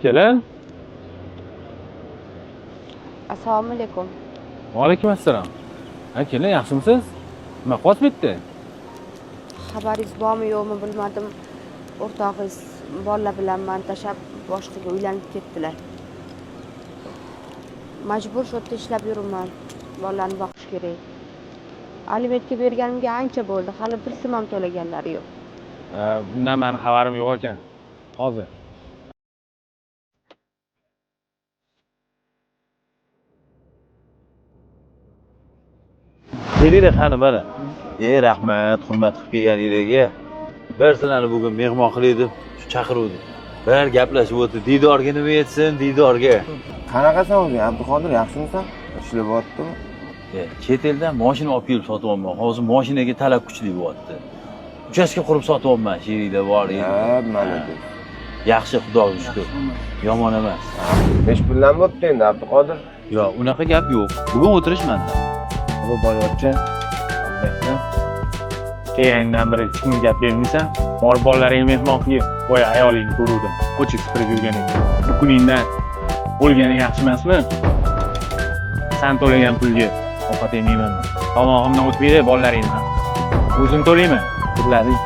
Kelin. Assalomu alaykum. Va alaykum assalom. Kelin, yaxshimisiz? Nima qilib bitdi? Xabaringiz bormi yo'qmi bilmadim. O'rtog'ingiz bolalar bilan meni tashlab boshqaga uylanib ketdilar. Majbur shu yerda ishlab yuribman. Bolalarni boqish kerak. Alimentga berganimga ancha bo'ldi. Hali bir so'm ham to'laganlari yo'q. Bundan meni xabarim yo'q ekan. Hozir. Kelinglar qani mana. Rahmat, hurmat qilib kelganingizga. Bir sizlarni bugun mehmon qilaylik deb chaqiruvdim. Bir gaplashib o'tdi. Diydorga nima yetsin, diydorga. Qanaqasan o'zing, Abduqodir, yaxshimisan? Ishlayaptimi? Chet eldan mashina olib kelib sotyapman. Hozir mashinaga talab kuchli bo'lyapti. Uchastka qurib sotyapman, sherikda bor edi. Malaka. Yaxshi, Xudoga shukr. Yomon emas. Besh puldan bo'pti endi, Abduqodir. Yo'q, unaqa gap yo'q. Bugun o'tirish menda. Bu boyvachcha. Keyin bir hech kimga gap bermaysan. Bor bolalaringni mehmon qilib, qo'ya ayolingni ko'ruvdim. Ko'cha supurib yurganingda. Bu kuningdan o'lganing yaxshi emasmi? Sen to'lagan pulga ovqat yemayman. Tomog'imdan o'tmaydi bolalaringni. O'zim to'layman. Pullaring.